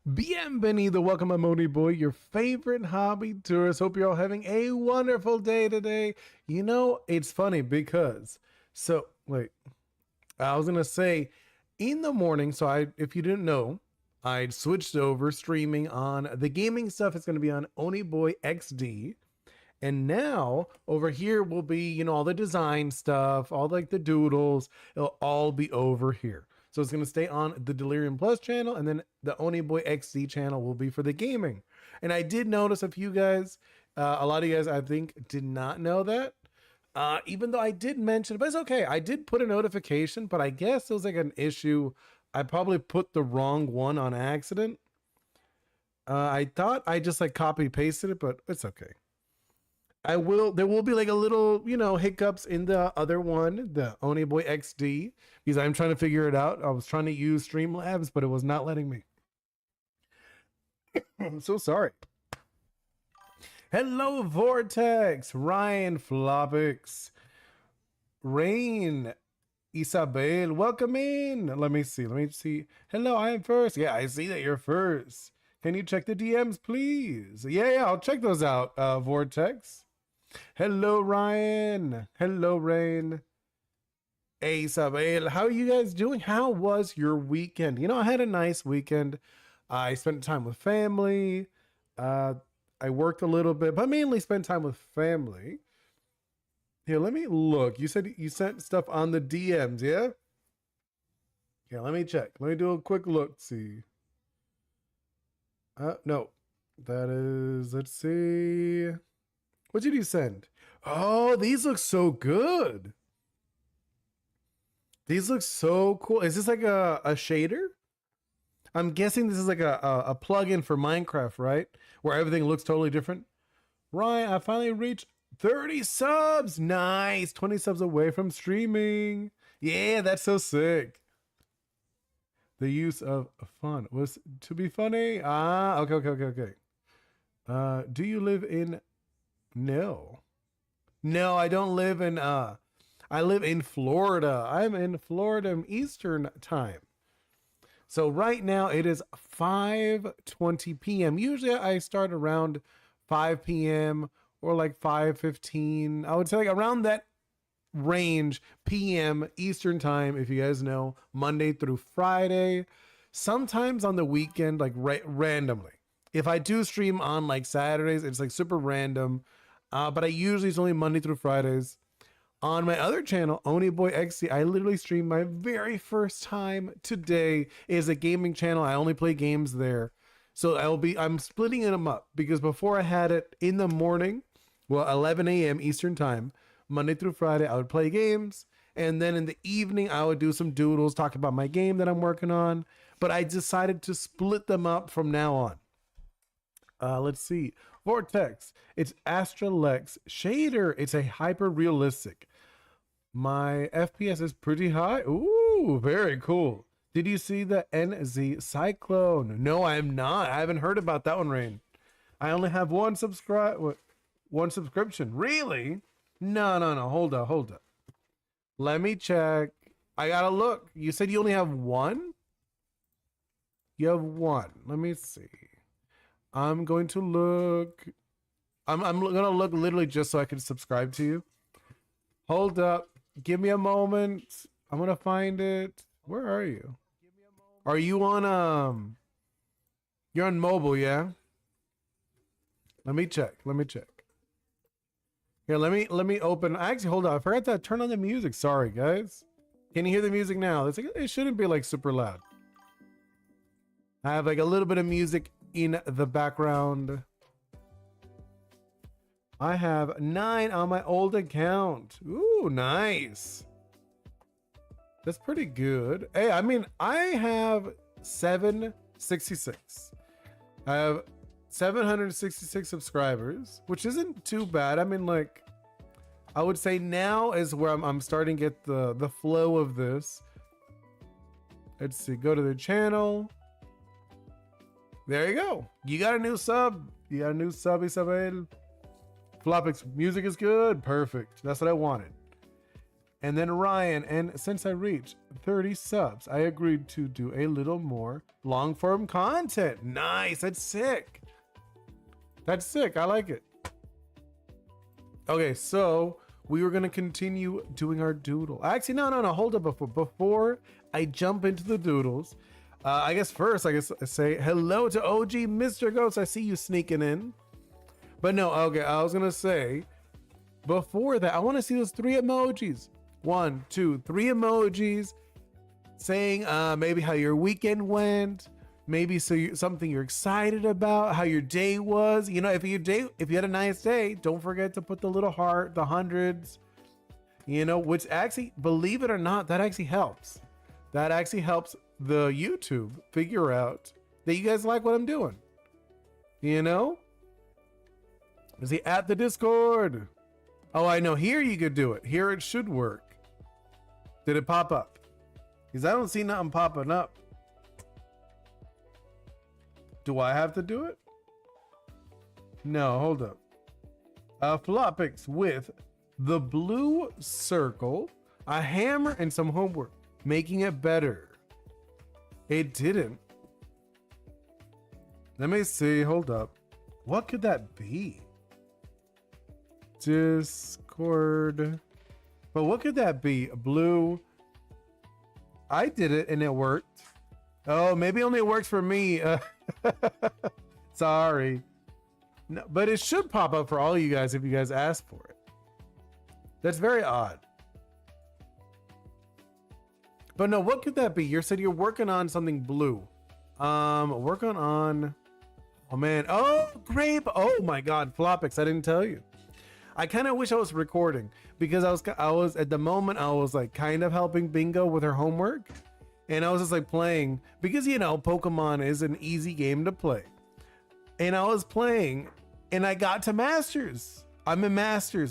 Bienvenido, welcome. I'm Oni Boi, your favorite hobby tourist. Hope you're all having a wonderful day today. You know, it's funny because, wait, I was gonna say, in the morning, if you didn't know, I switched over streaming on the gaming stuff. It's gonna be on Oni Boi XD. And now over here will be, all the design stuff, all like the doodles, it'll all be over here. So it's going to stay on the Delirium Plus channel, and then the Oni Boi XD channel will be for the gaming. And I did notice a few guys, a lot of you guys, I think, did not know that. Even though I did mention it, but it's okay. I did put a notification, but I guess it was like an issue. I probably put the wrong one on accident. I thought I just like copy pasted it, but it's okay. There will be like a little, hiccups in the other one, the Oni Boi XD, because I'm trying to figure it out. I was trying to use Streamlabs, but it was not letting me. I'm so sorry. Hello, Vortex, Ryan Flopix, Rain, Isabel, welcome in. Let me see. Hello, I am first. Yeah, I see that you're first. Can you check the DMs, please? Yeah, I'll check those out, Vortex. Hello, Ryan. Hello, Rain. Hey, Isabel. How are you guys doing? How was your weekend? I had a nice weekend. I spent time with family. I worked a little bit, but mainly spent time with family. Here, let me look. You said you sent stuff on the DMs, yeah? Yeah, let me check. Let me do a quick look, see. No. That is, let's see. What did you send? Oh, these look so good. These look so cool. Is this like a shader? I'm guessing this is like a plugin for Minecraft, right? Where everything looks totally different. Right, I finally reached 30 subs. Nice. 20 subs away from streaming. Yeah, that's so sick. The use of fun was to be funny. Okay. Do you live in... No, I don't live in, I live in Florida. I'm in Florida Eastern time. So right now it is 5:20 p.m. Usually I start around 5 p.m. or like 5:15. I would say like around that range p.m. Eastern time, if you guys know, Monday through Friday. Sometimes on the weekend, like randomly. If I do stream on like Saturdays, it's like super random. But it's only Monday through Fridays. On my other channel, Oni Boi XD, I literally streamed my very first time today. It is a gaming channel. I only play games there. So I'm splitting them up because before I had it in the morning, 11 a.m. Eastern time, Monday through Friday, I would play games. And then in the evening, I would do some doodles, talk about my game that I'm working on. But I decided to split them up from now on. Let's see. Vortex, it's Astralex. Shader, it's a hyper realistic. My FPS is pretty high. Ooh, very cool. Did you see the NZ Cyclone? No, I am not. I haven't heard about that one, Rain. I only have one subscription. Really? No. Hold up. Let me check. I gotta look. You said you only have one? You have one. Let me see. I'm going to look. I'm gonna look literally just so I can subscribe to you. Hold up. Give me a moment. I'm gonna find it. Where are you? Are you on you're on mobile, yeah? Let me check. Here, let me open. Actually, hold on. I forgot to turn on the music. Sorry, guys. Can you hear the music now? It shouldn't be like super loud. I have like a little bit of music in the background. I have 9 on my old account. Ooh, nice. That's pretty good. Hey, I mean, I have 766. I have 766 subscribers, which isn't too bad. I mean, like, I would say now is where I'm starting to get the flow of this. Let's see, go to the channel. There you go. You got a new sub. Isabel. Flopix, music is good. Perfect. That's what I wanted. And then Ryan, and since I reached 30 subs, I agreed to do a little more long form content. Nice, that's sick. That's sick, I like it. Okay, so we were gonna continue doing our doodle. Actually, no, hold up before I jump into the doodles. I guess first, I say hello to OG Mr. Ghost. I see you sneaking in. But no, okay, I was gonna say, before that, I wanna see those 3 emojis. 1, 2, 3 emojis saying maybe how your weekend went, maybe something you're excited about, how your day was. You know, if you had a nice day, don't forget to put the little heart, the hundreds, you know, which actually, believe it or not, that actually helps. That actually helps the YouTube figure out that you guys like what I'm doing. You know? Is he at the Discord? Oh, I know. Here you could do it. Here it should work. Did it pop up? Because I don't see nothing popping up. Do I have to do it? No, hold up. Flopix with the blue circle, a hammer, and some homework, making it better. It didn't. Let me see. Hold up. What could that be? Discord. But what could that be? Blue. I did it and it worked. Oh, maybe only it works for me. Sorry. No, but it should pop up for all you guys if you guys ask for it. That's very odd. But no, what could that be? You said you're working on something blue. Working on. Oh man. Oh, grape. Oh my God, Flopix. I didn't tell you. I kind of wish I was recording because I was at the moment I was like kind of helping Bingo with her homework, and I was just like playing because you know Pokemon is an easy game to play, and I was playing and I got to Masters. I'm in Masters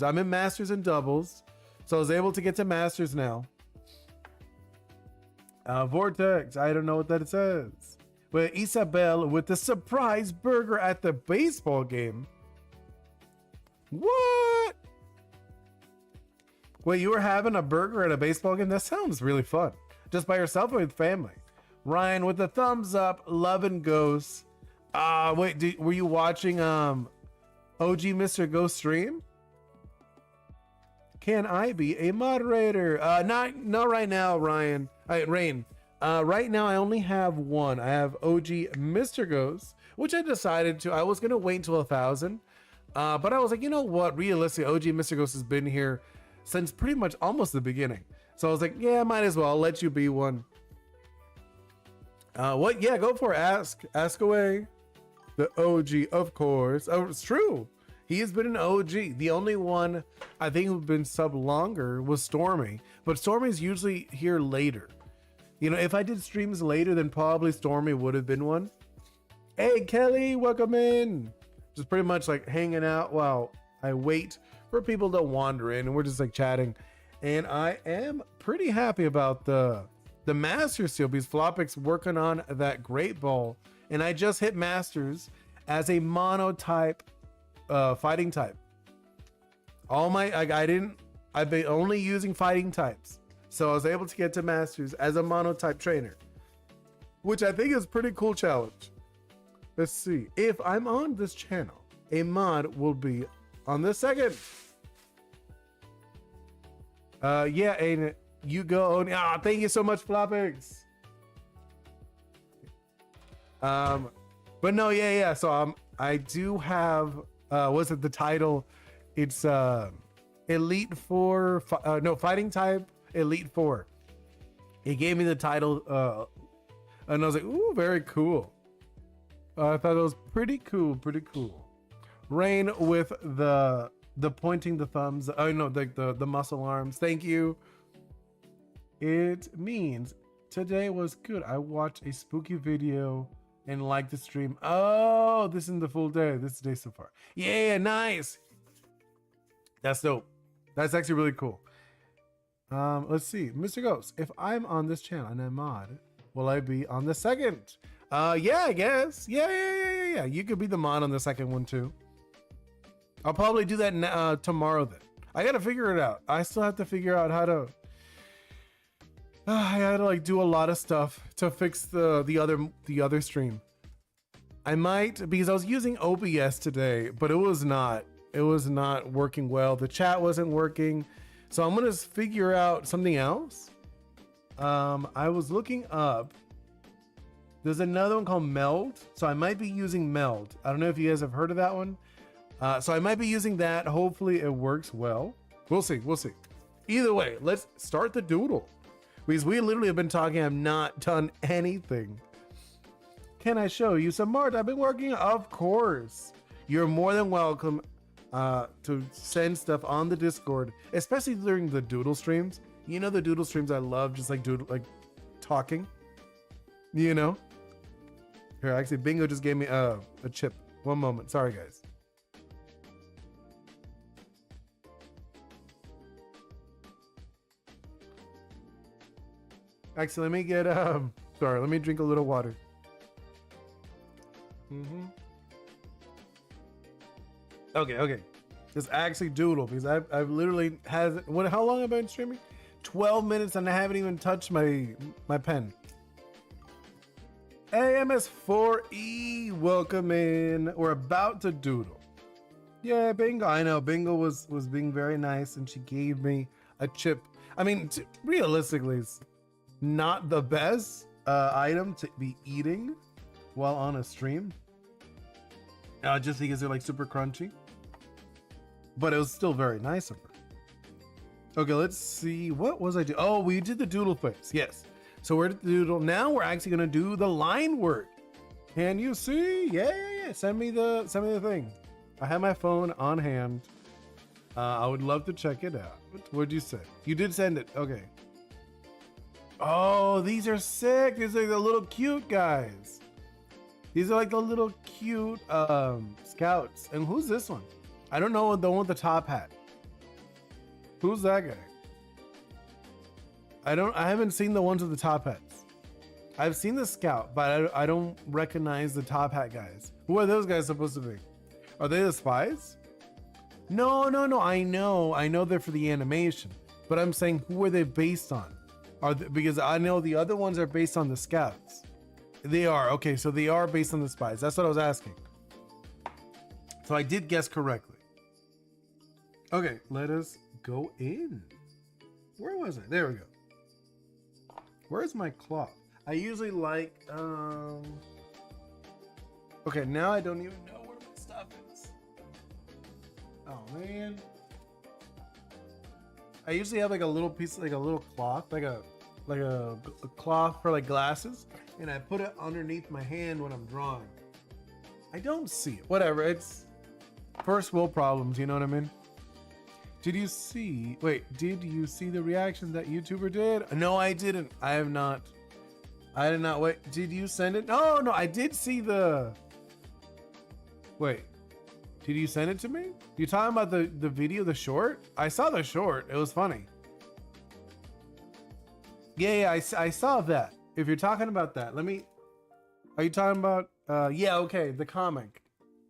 and doubles, so I was able to get to Masters now. Vortex, I don't know what that says. But Isabel with the surprise burger at the baseball game. What? Wait, you were having a burger at a baseball game? That sounds really fun. Just by yourself or with family? Ryan with the thumbs up, love and ghosts. Wait, were you watching OG Mr. Ghost stream? Can I be a moderator? Not right now, Ryan. Rain. Right now I only have one. I have OG Mr. Ghost, which I decided to. I was gonna wait until 1,000. But I was like, you know what? Realistically, OG Mr. Ghost has been here since pretty much almost the beginning. So I was like, yeah, might as well. I'll let you be one. What? Yeah, go for it. Ask away. The OG, of course. Oh, it's true. He has been an OG. The only one I think who's been sub longer was Stormy. But Stormy's usually here later. You know, if I did streams later, then probably Stormy would have been one. Hey, Kelly, welcome in. Just pretty much like hanging out while I wait for people to wander in, and we're just like chatting. And I am pretty happy about the Masters seal because Flopix working on that great ball, and I just hit Masters as a monotype fighting type. I've been only using fighting types, so I was able to get to Masters as a monotype trainer, which I think is a pretty cool challenge. Let's see. If I'm on this channel, a mod will be on the second. Yeah, and you go on. Thank you so much, Flopix. But no, yeah. So I do have. Was it the title? It's Elite 4. No, Fighting Type Elite 4. He gave me the title, and I was like, ooh, very cool. I thought it was pretty cool. Rain with the pointing the thumbs. Oh no, the muscle arms. Thank you. It means today was good. I watched a spooky video and liked the stream. Oh, this isn't the full day. This is the day so far. Yeah, nice. That's dope. That's actually really cool. Let's see, Mr. Ghost. If I'm on this channel and I'm mod, will I be on the second? Yeah, I guess. Yeah. You could be the mod on the second one too. I'll probably do that tomorrow then. I gotta figure it out. I still have to figure out how to I had to like do a lot of stuff to fix the other stream. I might, because I was using OBS today, but it was not working well. The chat wasn't working. So I'm gonna figure out something else. I was looking up. There's another one called Meld. So I might be using Meld. I don't know if you guys have heard of that one. So I might be using that. Hopefully it works well. We'll see. We'll see. Either way, let's start the doodle. Because we literally have been talking. I've not done anything. Can I show you some art I've been working? Of course. You're more than welcome to send stuff on the Discord, especially during the doodle streams. You know the doodle streams I love, just like doodle, like talking. You know? Here, actually, Bingo just gave me a chip. One moment. Sorry, guys. Actually, let me get sorry, let me drink a little water. Okay. Just actually doodle, because I've literally how long have I been streaming? 12 minutes and I haven't even touched my pen. AMS4E, welcome in. We're about to doodle. Yeah, Bingo. I know Bingo was being very nice and she gave me a chip. I mean, realistically, it's not the best item to be eating while on a stream. Just because they're like super crunchy. But it was still very nice of her. Okay, let's see. What was I doing? Oh, we did the doodle face. Yes. So we're the doodle. Now we're actually gonna do the line word. Can you see? Yeah. Send me the thing. I have my phone on hand. I would love to check it out. What'd you say? You did send it. Okay. Oh, these are sick. These are the little cute guys. These are like the little cute scouts. And who's this one? I don't know, the one with the top hat. Who's that guy? I haven't seen the ones with the top hats. I've seen the scout, but I don't recognize the top hat guys. Who are those guys supposed to be? Are they the spies? No. I know they're for the animation, but I'm saying, who are they based on? Because I know the other ones are based on the scouts. They are. Okay, so they are based on the spies. That's what I was asking. So I did guess correctly. Okay, let us go in. Where was it? There we go. Where's my cloth? I usually like, okay, now I don't even know where my stuff is. Oh, man. I usually have like a little piece, like a little cloth, like a cloth for like glasses, and I put it underneath my hand when I'm drawing. I don't see it. Whatever, it's first world problems, you know what I mean? Did you see the reaction that YouTuber did? No, I didn't. I did not. Wait, did you send it? No, I did see the... Wait, did you send it to me? You talking about the video, the short? I saw the short. It was funny. Yeah, I saw that. If you're talking about that, are you talking about, yeah, okay, the comic.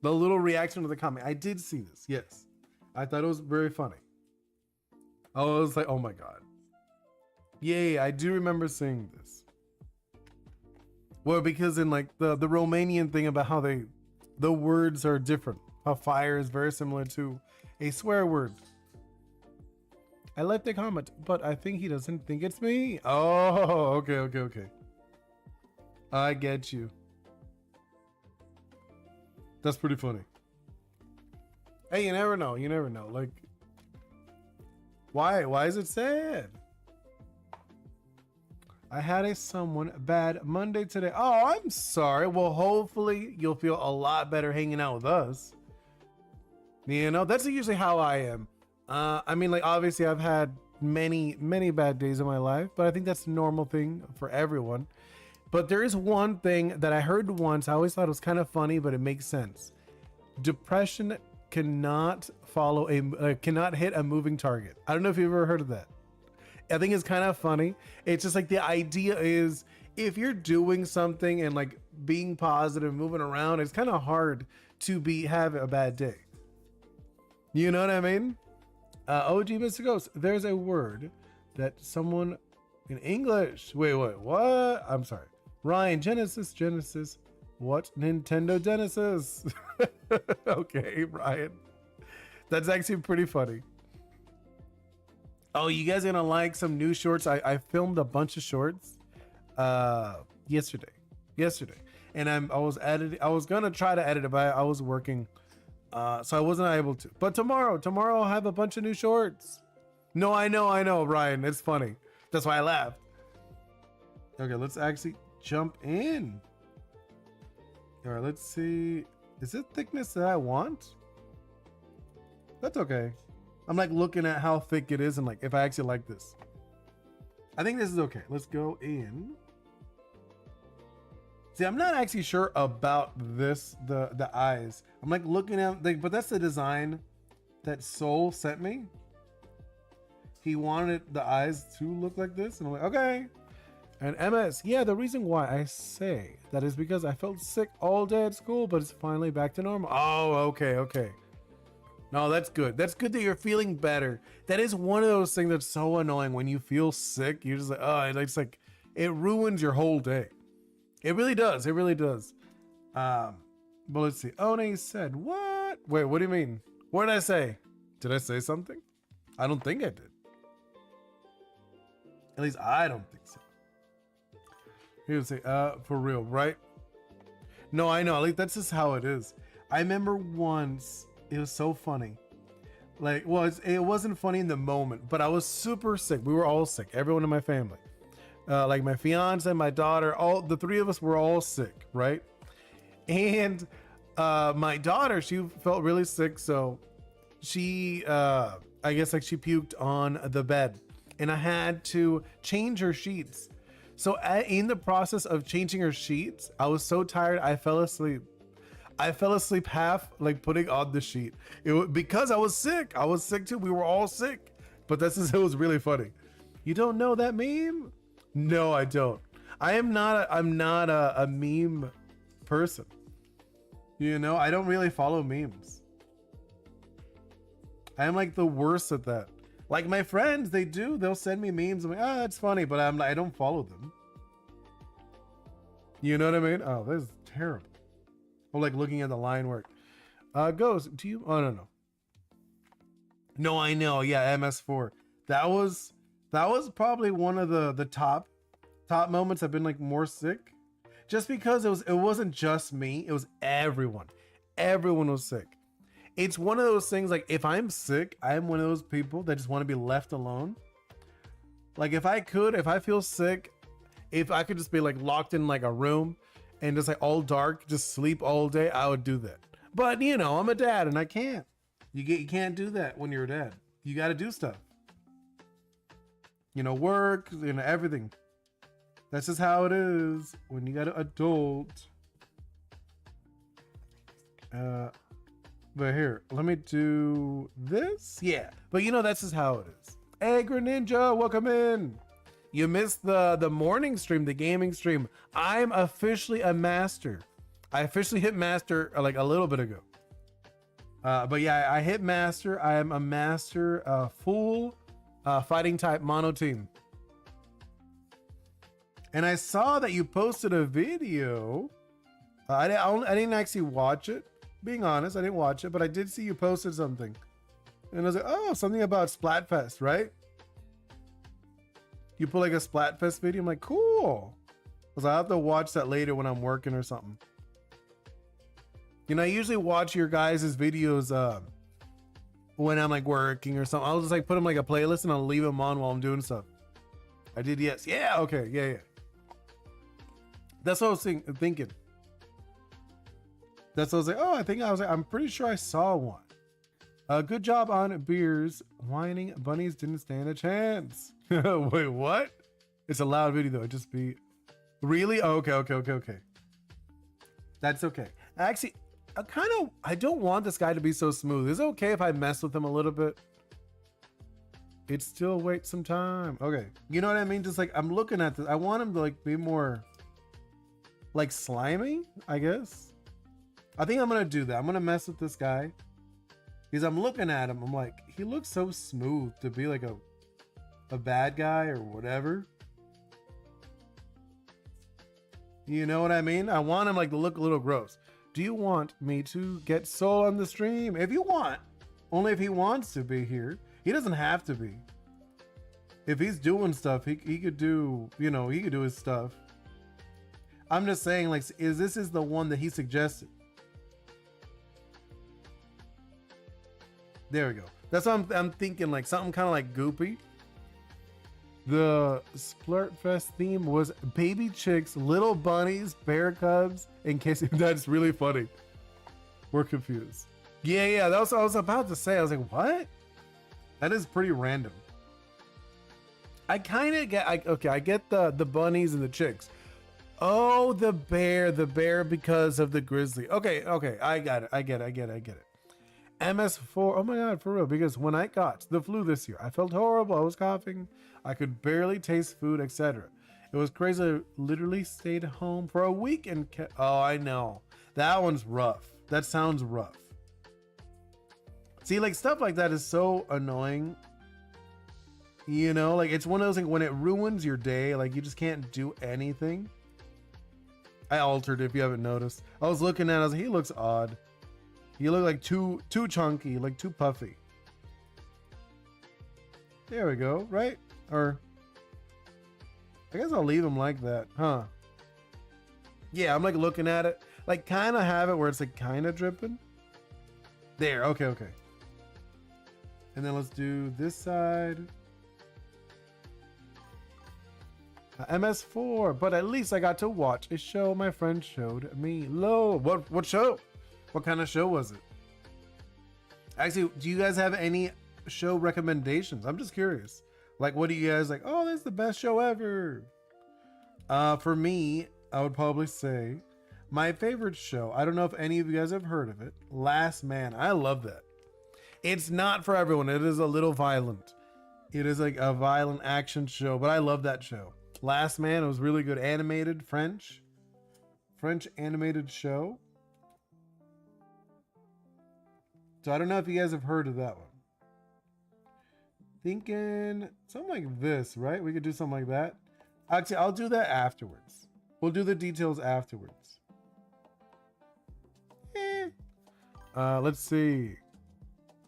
The little reaction to the comic. I did see this, yes. I thought it was very funny. I was like, oh my God. Yeah, I do remember seeing this. Well, because in like the Romanian thing about how the words are different. How fire is very similar to a swear word. I left a comment, but I think he doesn't think it's me. Oh, okay. I get you. That's pretty funny. Hey, you never know. Like, why is it sad? I had a someone bad Monday today. Oh, I'm sorry. Well, hopefully you'll feel a lot better hanging out with us. You know, that's usually how I am. I mean, like, obviously I've had many bad days in my life, but I think that's a normal thing for everyone. But there is one thing that I heard once. I always thought it was kind of funny, but it makes sense. Depression cannot cannot hit a moving target. I don't know if you've ever heard of that. I think it's kind of funny. It's just like the idea is, if you're doing something and like being positive, moving around, it's kind of hard to have a bad day. You know what I mean? OG Mr. Ghost, there's a word that someone In English. Wait, what? I'm sorry. Ryan, Genesis. What? Nintendo Genesis. Okay, Ryan. That's actually pretty funny. Oh, you guys gonna like some new shorts? I filmed a bunch of shorts yesterday. And I was gonna try to edit it, but I was working. So I wasn't able to. But tomorrow I'll have a bunch of new shorts. No, I know, Ryan. It's funny. That's why I laughed. Okay, let's actually jump in. All right, let's see. Is it thickness that I want? That's okay. I'm like looking at how thick it is and like if I actually like this. I think this is okay. Let's go in. See, I'm not actually sure about this, the eyes. I'm like looking at, like, but that's the design that Soul sent me. He wanted the eyes to look like this, and I'm like, okay. And MS, yeah, the reason why I say that is because I felt sick all day at school, but it's finally back to normal. Oh, okay. No, that's good. That's good that you're feeling better. That is one of those things that's so annoying when you feel sick. You're just like, oh, it's like, it ruins your whole day. It really does. But let's see. Oni said, what? Wait, what do you mean? What did I say? Did I say something? I don't think I did. At least I don't think so. He would say, for real, right? No, I know. Like, that's just how it is. I remember once, it was so funny. Like, well, it wasn't funny in the moment, but I was super sick. We were all sick. Everyone in my family. Like my fiance, my daughter, all the three of us were all sick, right? And my daughter, she felt really sick, so she, I guess like she puked on the bed, and I had to change her sheets. So in the process of changing her sheets, I was so tired, I fell asleep. I fell asleep half like putting on the sheet. Because I was sick. I was sick too. We were all sick. But it was really funny. You don't know that meme? No, I don't. I'm not a meme person. You know, I don't really follow memes. I am like the worst at that. Like my friends, they'll send me memes. I'm like, oh, that's funny, but I don't follow them. You know what I mean? Oh, this is terrible. I'm like looking at the line work. Ghost, do you? Oh, no. No, I know. Yeah, MS4. That was probably one of the top moments I've been like more sick. Just because it wasn't just me, it was everyone. Everyone was sick. It's one of those things like if I'm sick, I'm one of those people that just want to be left alone. Like if I feel sick, if I could just be like locked in like a room and just like all dark, just sleep all day, I would do that. But you know, I'm a dad and I can't. You can't do that when you're a dad. You got to do stuff. You know, work, you know, everything. That's just how it is when you got an adult. But here, let me do this. Yeah, but you know, that's just how it is. Hey, Greninja, welcome in. You missed the morning stream, the gaming stream. I'm officially a master. I officially hit master like a little bit ago. But yeah, I hit master. I am a master full fighting type mono team. And I saw that you posted a video. I didn't actually watch it. Being honest, I didn't watch it, but I did see you posted something. And I was like, oh, something about Splatfest, right? You put like a Splatfest video. I'm like, cool. Because I have to watch that later when I'm working or something. You know, I usually watch your guys' videos when I'm like working or something. I'll just like put them like a playlist and I'll leave them on while I'm doing stuff. I did, yes. Yeah, okay. Yeah. That's what I was thinking. That's what I was like, oh, I'm pretty sure I saw one. Good job on beers. Whining bunnies didn't stand a chance. Wait, what? It's a loud video though. It just be really? Oh, okay. That's okay. Actually, I don't want this guy to be so smooth. Is it okay if I mess with him a little bit? It still waits some time. Okay. You know what I mean? Just like I'm looking at this. I want him to like be more like slimy, I guess. I think I'm gonna do that. I'm gonna mess with this guy. Because I'm looking at him, I'm like, he looks so smooth to be like a bad guy or whatever. You know what I mean? I want him like to look a little gross. Do you want me to get Soul on the stream? If you want. Only if he wants to be here. He doesn't have to be. If he's doing stuff, he could do, you know, he could do his stuff. I'm just saying, like, this is the one that he suggested. There we go. That's what I'm thinking, like something kind of like goopy. The Splurtfest theme was baby chicks, little bunnies, bear cubs, in case that's really funny. We're confused. Yeah, that's what I was about to say. I was like, what? That is pretty random. I kind of get, I get the bunnies and the chicks. Oh, the bear because of the grizzly. Okay, I got it. I get it. MS4, oh my God, for real, because when I got the flu this year, I felt horrible. I was coughing. I could barely taste food, etc. It was crazy. I literally stayed home for a week and oh, I know. That one's rough. That sounds rough. See, like stuff like that is so annoying. You know, like it's one of those things when it ruins your day, like you just can't do anything. I altered it if you haven't noticed. I was looking at it, I was like, he looks odd. You look like too chunky, like too puffy. There we go, right? Or I guess I'll leave him like that, huh? Yeah, I'm like looking at it, like kind of have it where it's like kind of dripping. There, okay. And then let's do this side. MS4, but at least I got to watch a show my friend showed me. What show? What kind of show was it? Actually, do you guys have any show recommendations? I'm just curious. Like, what do you guys like? Oh, this is the best show ever. For me, I would probably say my favorite show. I don't know if any of you guys have heard of it. Last Man. I love that. It's not for everyone. It is a little violent. It is like a violent action show, but I love that show. Last Man, it was really good. Animated, French animated show. So I don't know if you guys have heard of that one. Thinking something like this, right? We could do something like that. Actually, I'll do that afterwards. We'll do the details afterwards. Let's see.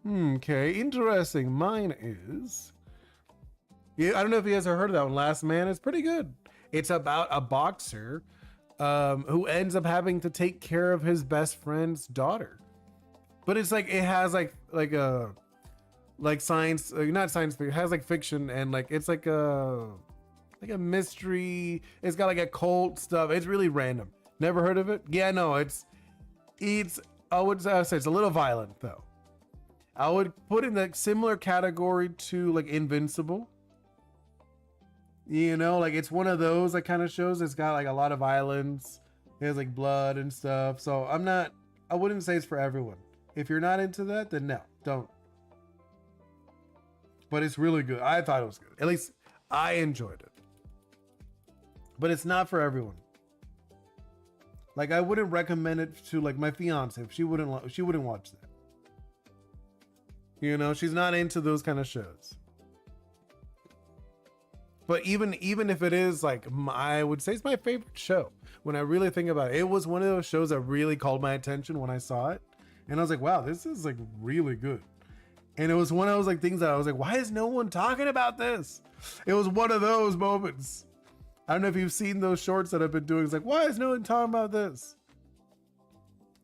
Okay, interesting. Mine is... Yeah, I don't know if you guys have heard of that one. Last Man is pretty good. It's about a boxer who ends up having to take care of his best friend's daughter. But it's like, it has like a science, not science fiction, it has like fiction and like, it's like a mystery. It's got like a cult stuff. It's really random. Never heard of it? Yeah, no, it's I would say it's a little violent though. I would put in the similar category to like Invincible. You know, like it's one of those like kind of shows. It's got like a lot of violence. It has like blood and stuff. So I wouldn't say it's for everyone. If you're not into that, then no, don't. But it's really good. I thought it was good. At least I enjoyed it. But it's not for everyone. Like I wouldn't recommend it to like my fiance. If she wouldn't watch that. You know, she's not into those kind of shows. But even if it is like, I would say it's my favorite show. When I really think about it, it was one of those shows that really called my attention when I saw it. And I was like, wow, this is like really good. And it was one of those like things that I was like, why is no one talking about this? It was one of those moments. I don't know if you've seen those shorts that I've been doing. It's like, why is no one talking about this?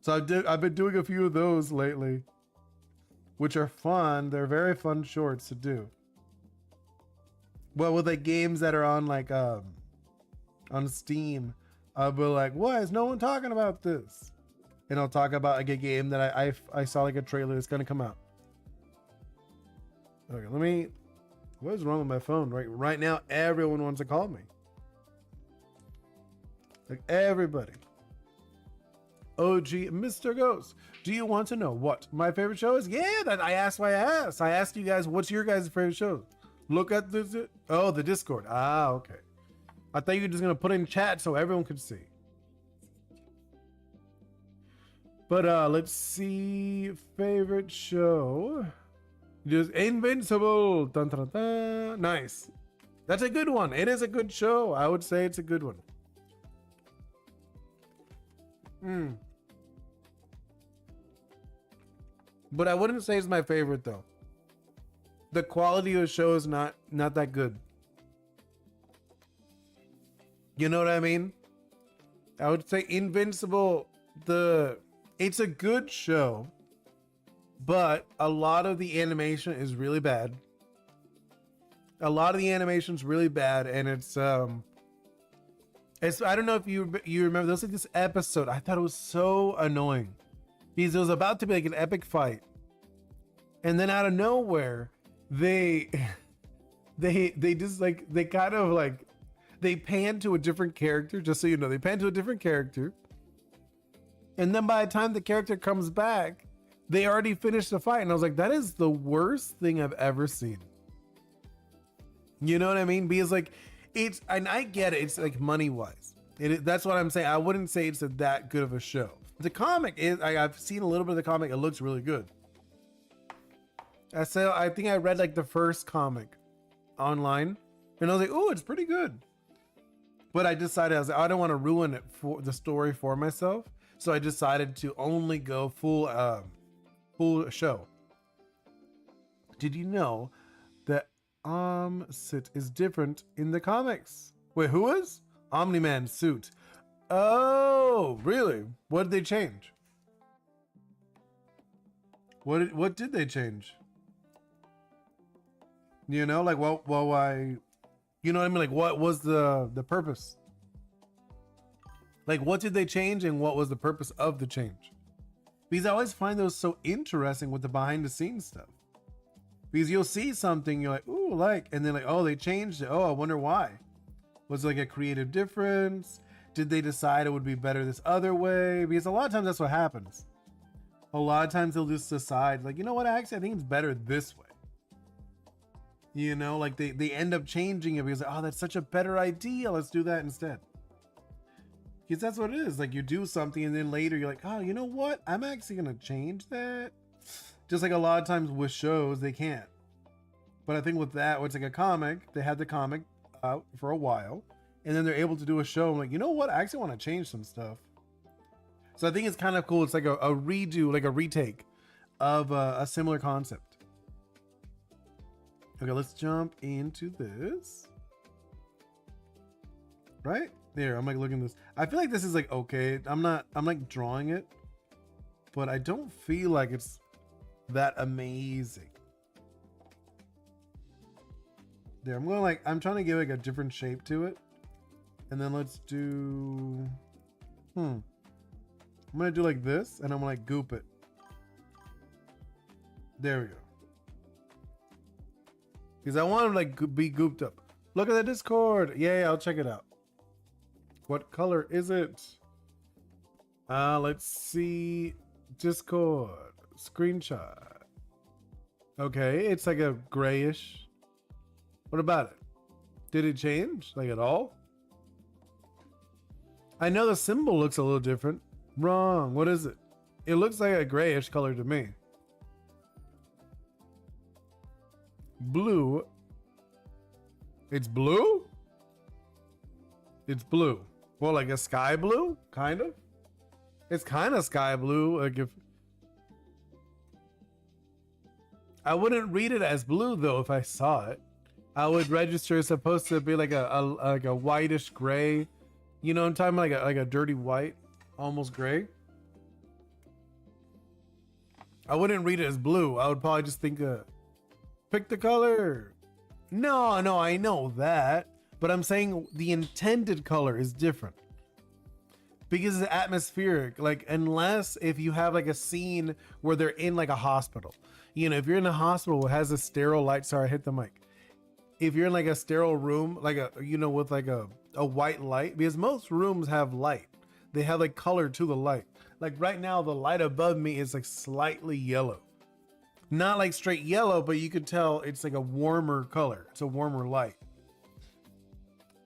So I've been doing a few of those lately, which are fun. They're very fun shorts to do. Well, with like games that are on like on Steam, I'll be like, why is no one talking about this? And I'll talk about like a game that I saw like a trailer that's gonna come out. Okay, what is wrong with my phone? Right now, everyone wants to call me. Like everybody. OG Mr. Ghost, do you want to know what my favorite show is? Yeah, that I asked why I asked. I asked you guys, what's your guys' favorite show? Look at this. Oh, the Discord. Ah, okay. I thought you were just gonna put in chat so everyone could see. But let's see. Favorite show. Just Invincible. Dun, dun, dun. Nice. That's a good one. It is a good show. I would say it's a good one. But I wouldn't say it's my favorite though. The quality of the show is not that good. You know what I mean? I would say Invincible, it's a good show, but a lot of the animation is really bad. A lot of the animation's really bad, and it's I don't know if you remember, there was like this episode, I thought it was so annoying because it was about to be like an epic fight, and then out of nowhere they just like they kind of like they pan to a different character, just so you know, they pan to a different character, and then by the time the character comes back, they already finished the fight, and I was like, that is the worst thing I've ever seen. You know what I mean? Because like it's, and I get it, it's like money wise, that's what I'm saying. I wouldn't say it's that good of a show. The comic is, I've seen a little bit of the comic, it looks really good. I think I read like the first comic online, and I was like, oh, it's pretty good. But I decided, I was like, I don't want to ruin it for the story for myself, so I decided to only go full show. Did you know that Sit is different in the comics? Wait, who is? Omni-Man's suit. Oh, really? What did they change? What did they change? You know, like, well, why? You know what I mean? Like, what was the purpose? Like, what did they change, and what was the purpose of the change? Because I always find those so interesting with the behind the scenes stuff. Because you'll see something, you're like, ooh, like, and then like, oh, they changed it. Oh, I wonder why. Was it like a creative difference? Did they decide it would be better this other way? Because a lot of times that's what happens. A lot of times they'll just decide, like, you know what, actually, I think it's better this way. You know, like they end up changing it because, oh, that's such a better idea. Let's do that instead. Because that's what it is. Like, you do something and then later you're like, oh, you know what? I'm actually going to change that. Just like a lot of times with shows, they can't. But I think with that, it's like a comic. They had the comic out for a while, and then they're able to do a show. I'm like, you know what? I actually want to change some stuff. So I think it's kind of cool. It's like a redo, like a retake of a similar concept. Okay, let's jump into this. Right there, I'm like looking at this. I feel like this is like okay. I'm like drawing it, but I don't feel like it's that amazing. There, I'm trying to give like a different shape to it. And then let's do, I'm gonna do like this, and I'm gonna like goop it. There we go. Because I want to like be gooped up. Look at the Discord. Yeah, I'll check it out. What color is it? Let's see. Discord. Screenshot. Okay, it's like a grayish. What about it? Did it change? Like at all? I know the symbol looks a little different. Wrong. What is it? It looks like a grayish color to me. Blue. It's blue? It's blue. Well, like a sky blue? Kind of. It's kind of sky blue. Like if I wouldn't read it as blue though if I saw it. I would register it's supposed to be like a whitish gray. You know what I'm talking about? Like a dirty white, almost gray. I wouldn't read it as blue. I would probably just think pick the color. No, I know that. But I'm saying the intended color is different. Because it's atmospheric. Like, unless if you have like a scene where they're in like a hospital. You know, if you're in a hospital that has a sterile light. Sorry, I hit the mic. If you're in like a sterile room, like with like a white light. Because most rooms have light. They have like color to the light. Like right now, the light above me is like slightly yellow. Not like straight yellow, but you could tell it's like a warmer color. It's a warmer light.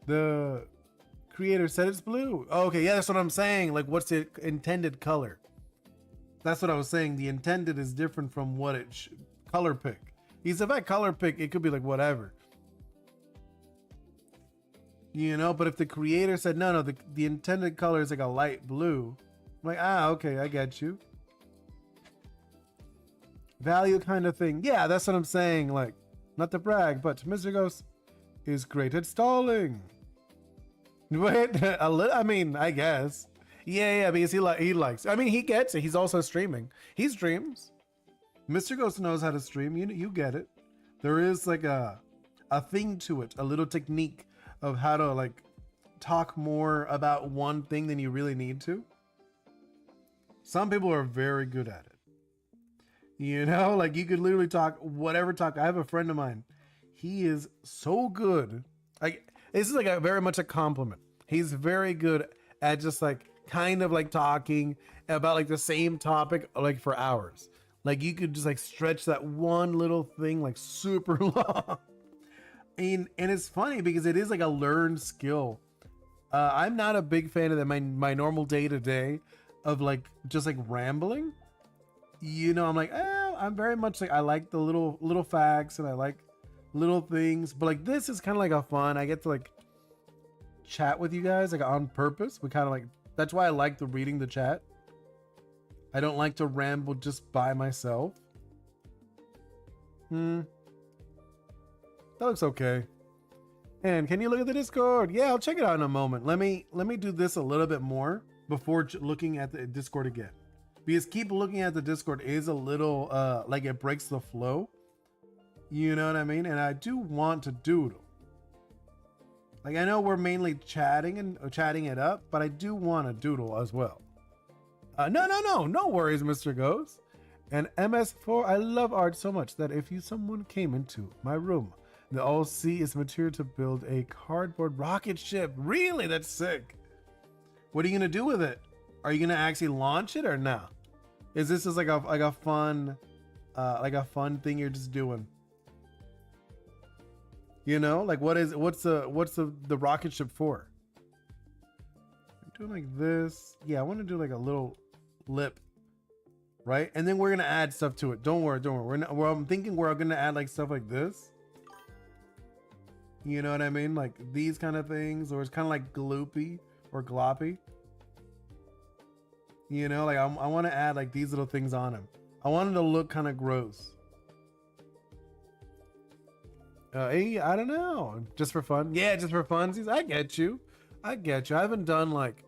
The creator said it's blue. Oh, okay, yeah, that's what I'm saying. Like, what's the intended color? That's what I was saying. The intended is different from what it color pick. Because if I color pick, it could be like whatever. You know, but if the creator said, no, the intended color is like a light blue, I'm like, okay, I get you. Value kind of thing. Yeah, that's what I'm saying. Like, not to brag, but Mr. Ghost is great at stalling. Wait, I mean, I guess. Yeah, because he likes. I mean, he gets it. He's also streaming. He streams. Mr. Ghost knows how to stream. You get it. There is like a thing to it, a little technique of how to like talk more about one thing than you really need to. Some people are very good at it. You know, like you could literally talk whatever talk. I have a friend of mine. He is so good. Like this is like a very much a compliment. He's very good at just like kind of like talking about like the same topic like for hours. Like you could just like stretch that one little thing like super long. And it's funny because it is like a learned skill. I'm not a big fan of that. My normal day to day of like just like rambling. You know, I'm like, I'm very much like I like the little facts and I like little things, but like this is kind of like a fun. I get to like chat with you guys like on purpose. We kind of like that's why I like the reading the chat. I don't like to ramble just by myself. That looks okay. And can you look at the Discord? Yeah, I'll check it out in a moment. Let me do this a little bit more before looking at the Discord again. Because keep looking at the Discord is a little like it breaks the flow. You know what I mean? And I do want to doodle. Like I know we're mainly chatting it up, but I do want to doodle as well. No worries, Mr. Ghost. And MS4, I love art so much that if someone came into my room, the all see is material to build a cardboard rocket ship. Really? That's sick. What are you gonna do with it? Are you gonna actually launch it or no? Is this just like a fun thing you're just doing? You know, like what's the rocket ship for? I'm doing like this. Yeah, I want to do like a little lip, right? And then we're gonna add stuff to it. Don't worry. I'm thinking we're gonna add like stuff like this. You know what I mean? Like these kind of things, or it's kind of like gloopy or gloppy. You know, like I want to add like these little things on him. I want him to look kind of gross. Hey, I don't know. Just for fun. Yeah, just for funsies. I get you. I haven't done like.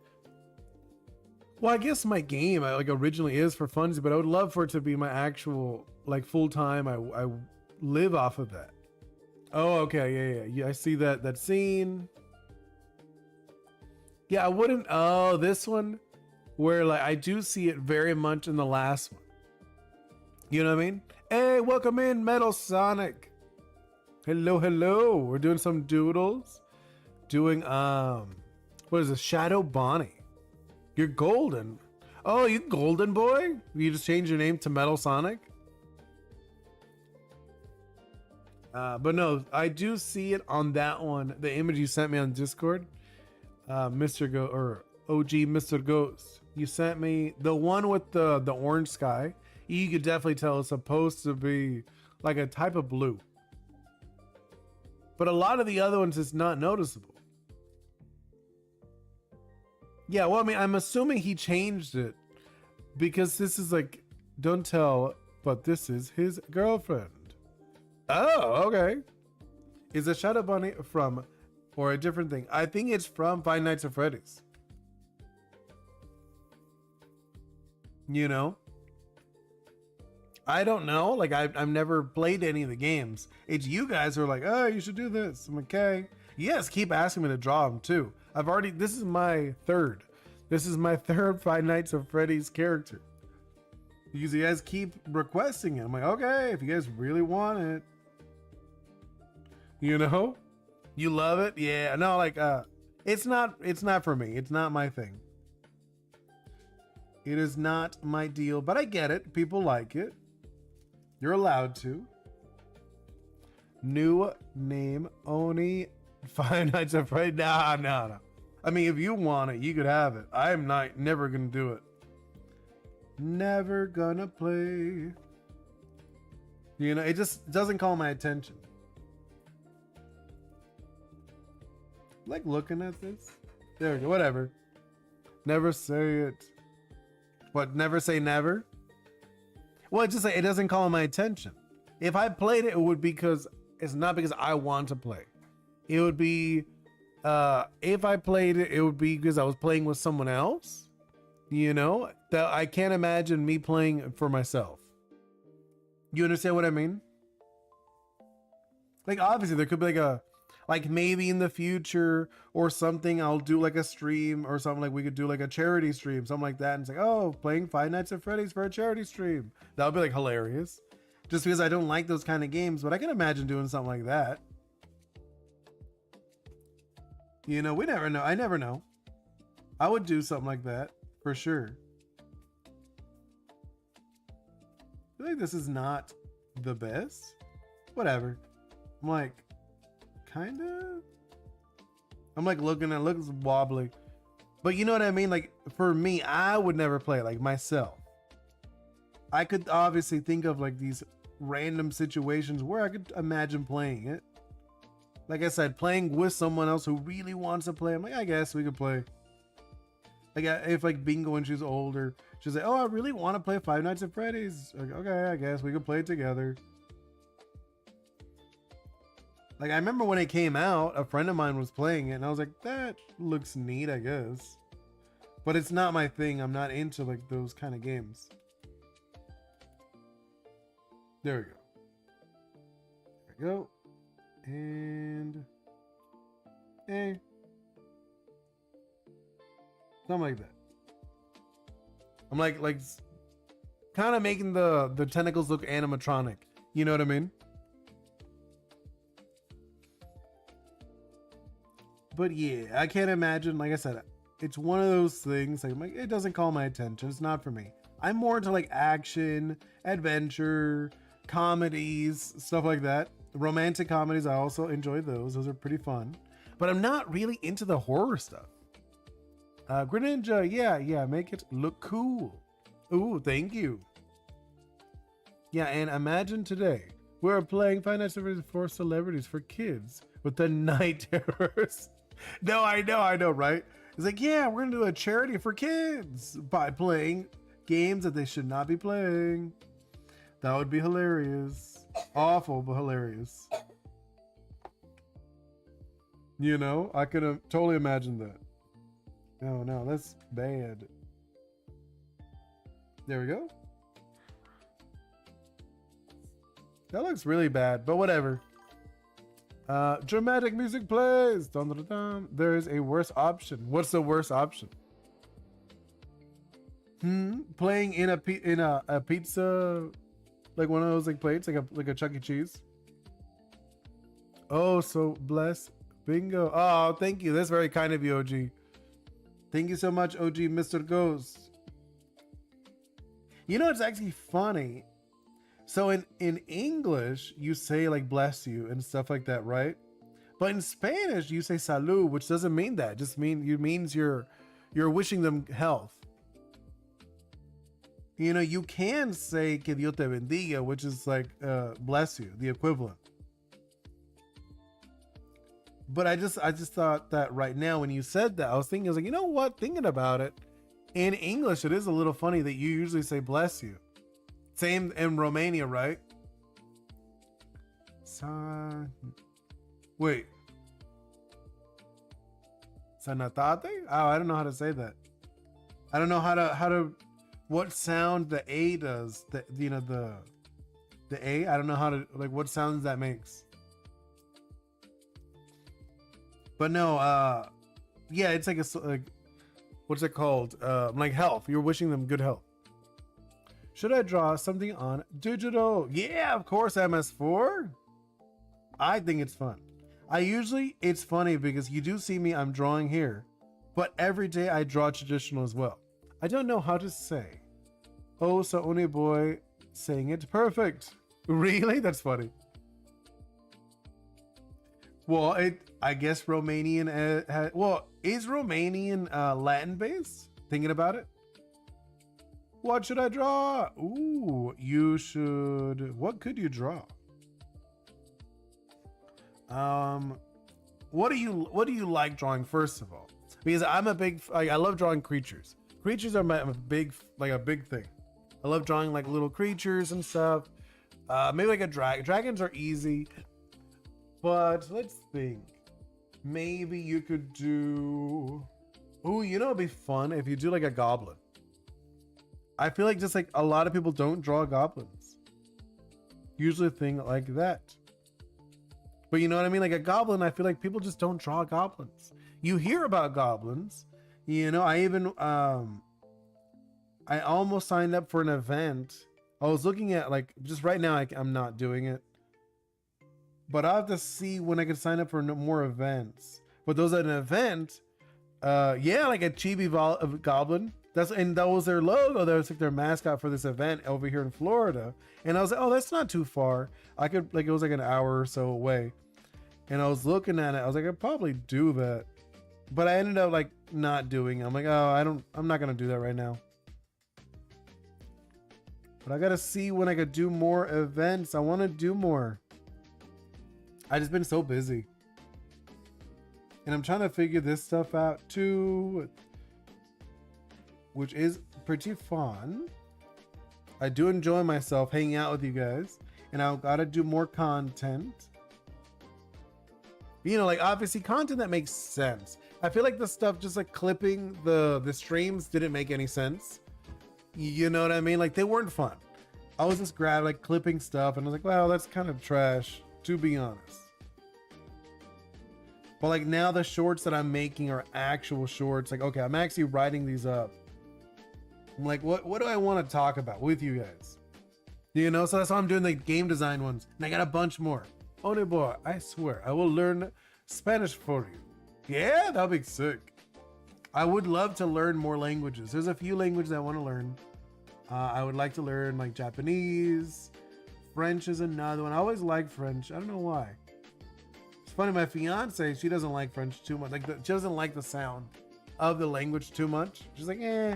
Well, I guess my game like originally is for funsies, but I would love for it to be my actual like full time. I live off of that. Oh, okay. Yeah. I see that scene. Yeah, I wouldn't. Oh, this one. Where like I do see it very much in the last one. You know what I mean? Hey, welcome in, Metal Sonic. Hello. We're doing some doodles. Doing what is this? Shadow Bonnie. You're golden. Oh, you golden boy? You just changed your name to Metal Sonic? But no, I do see it on that one. The image you sent me on Discord. Mr. Go or OG Mr. Ghost. You sent me the one with the orange sky. You could definitely tell it's supposed to be like a type of blue. But a lot of the other ones is not noticeable. Yeah, well, I mean, I'm assuming he changed it because this is like, don't tell, but this is his girlfriend. Oh, okay. Is a Shadow Bunny from, or a different thing? I think it's from Five Nights at Freddy's. You know? I don't know. Like, I've never played any of the games. It's you guys who are like, oh, you should do this. I'm like, okay. Yes, keep asking me to draw them too. This is my third. This is my third Five Nights at Freddy's character. Because you guys keep requesting it. I'm like, okay, if you guys really want it. You know? You love it? Yeah. No, like, it's not for me. It's not my thing. It is not my deal, but I get it. People like it. You're allowed to. New name, Oni Five Nights at Freddy's. No. I mean, if you want it, you could have it. I am never gonna do it. Never gonna play. You know, it just doesn't call my attention. Like looking at this. There we go. Whatever. Never say it. What, never say never? Well, it's just like, it doesn't call my attention. If I played it, it would be because it's not because I want to play. It would be, if I played it, it would be because I was playing with someone else. You know, that I can't imagine me playing for myself. You understand what I mean? Like, obviously there could be like maybe in the future or something, I'll do like a stream or something, like we could do like a charity stream, something like that. And it's like, oh, playing Five Nights at Freddy's for a charity stream. That would be like hilarious. Just because I don't like those kind of games, but I can imagine doing something like that. You know, we never know. I never know. I would do something like that for sure. I feel like this is not the best. Whatever. I'm like, kind of. I'm like looking at it, looks wobbly. But you know what I mean? Like for me, I would never play it like myself. I could obviously think of like these random situations where I could imagine playing it. Like I said, playing with someone else who really wants to play. I'm like, I guess we could play. Like if like Bingo when she's older, she's like, oh, I really want to play Five Nights at Freddy's. Like, okay, I guess we could play it together. Like I remember when it came out, a friend of mine was playing it and I was like, that looks neat, I guess. But it's not my thing. I'm not into like those kind of games. There we go. There we go. And hey. Something like that. I'm like kind of making the tentacles look animatronic. You know what I mean? But yeah, I can't imagine, like I said, it's one of those things like it doesn't call my attention. It's not for me. I'm more into like action, adventure, comedies, stuff like that. Romantic comedies, I also enjoy those. Those are pretty fun. But I'm not really into the horror stuff. Greninja, yeah, make it look cool. Ooh, thank you. Yeah, and imagine today, we're playing Five Nights at Freddy's for celebrities for kids with the night terrors. No, I know, right? It's like, yeah, we're gonna do a charity for kids by playing games that they should not be playing. That would be hilarious. Awful, but hilarious. You know, I could have totally imagined that. No, that's bad. There we go. That looks really bad, but whatever. Dramatic music plays. Dun, dun, dun, dun. There is a worse option. What's the worst option? Playing in a pizza, like one of those like plates, like a Chuck E. Cheese. Oh, so bless. Bingo. Oh, thank you. That's very kind of you, OG. Thank you so much, OG Mr. Ghost. You know, it's actually funny. So in English, you say like bless you and stuff like that, right? But in Spanish, you say salud, which doesn't mean that. It just means you're wishing them health. You know, you can say que Dios te bendiga, which is like bless you, the equivalent. But I just thought that right now when you said that, I was like, you know what? Thinking about it, in English, it is a little funny that you usually say bless you. Same in Romania, right? Wait. Sanatate? Oh, I don't know how to say that. I don't know how to what sound the A does. The A. I don't know how to like what sounds that makes. But no, yeah, it's like what's it called? Like health. You're wishing them good health. Should I draw something on digital? Yeah, of course, MS4. I think it's fun. It's funny because you do see me, I'm drawing here, but every day I draw traditional as well. I don't know how to say. Oh, so Oni Boi saying it perfect. Really? That's funny. Well, I guess Romanian, is Romanian Latin based? Thinking about it. What should I draw? Ooh, what could you draw? What do you like drawing first of all? Because I'm I love drawing creatures. Creatures are my big, like a big thing. I love drawing like little creatures and stuff. Maybe like a dragon. Dragons are easy, but let's think. Maybe you could do. Oh, you know, it'd be fun if you do like a goblin. I feel like just like a lot of people don't draw goblins. Usually a thing like that. But you know what I mean? Like a goblin, I feel like people just don't draw goblins. You hear about goblins. You know, I even I almost signed up for an event. I was looking at like just right now I'm not doing it. But I'll have to see when I can sign up for more events. But those at an event, yeah, like a chibi goblin. That was their logo. That was like their mascot for this event over here in Florida. And I was like, oh, that's not too far. I could like it was like an hour or so away. And I was looking at it. I was like, I'd probably do that. But I ended up like not doing it. I'm like, oh, I'm not gonna do that right now. But I gotta see when I could do more events. I want to do more. I just been so busy. And I'm trying to figure this stuff out too, which is pretty fun. I do enjoy myself hanging out with you guys, and I've got to do more content. You know, like obviously content that makes sense. I feel like the stuff just like clipping the streams didn't make any sense. You know what I mean? Like they weren't fun. I was just grabbing like clipping stuff and I was like, wow, that's kind of trash, to be honest. But like now the shorts that I'm making are actual shorts. Like, okay, I'm actually writing these up. I'm like, what do I want to talk about with you guys? You know, so that's why I'm doing the game design ones. And I got a bunch more. Oni Boi, I swear, I will learn Spanish for you. Yeah, that'll be sick. I would love to learn more languages. There's a few languages I want to learn. I would like to learn like Japanese. French is another one. I always like French. I don't know why. It's funny, my fiance, she doesn't like French too much. Like she doesn't like the sound of the language too much. She's like, eh.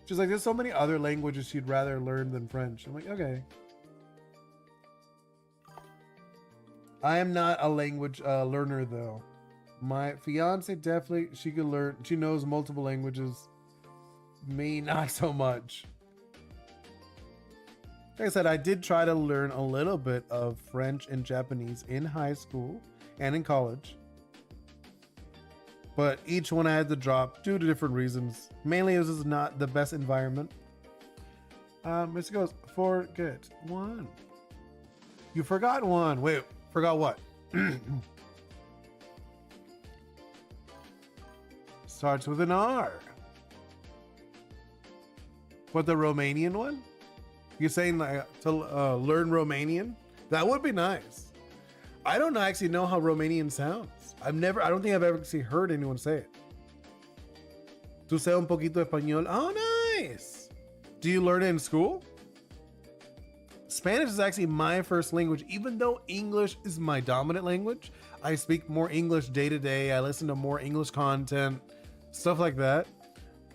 She's like, there's so many other languages she'd rather learn than French. I'm like, okay. I am not a language learner though. My fiance definitely, she could learn. She knows multiple languages. Me, not so much. Like I said, I did try to learn a little bit of French and Japanese in high school and in college. But each one I had to drop due to different reasons. Mainly it was just not the best environment. Mr. Goes, forget one. You forgot one. Wait, forgot what? Starts with an R. What, the Romanian one? You're saying like to learn Romanian? That would be nice. I don't actually know how Romanian sounds. I don't think I've ever actually heard anyone say it. Tu sé un poquito español? Oh, nice. Do you learn it in school? Spanish is actually my first language, even though English is my dominant language. I speak more English day to day. I listen to more English content, stuff like that.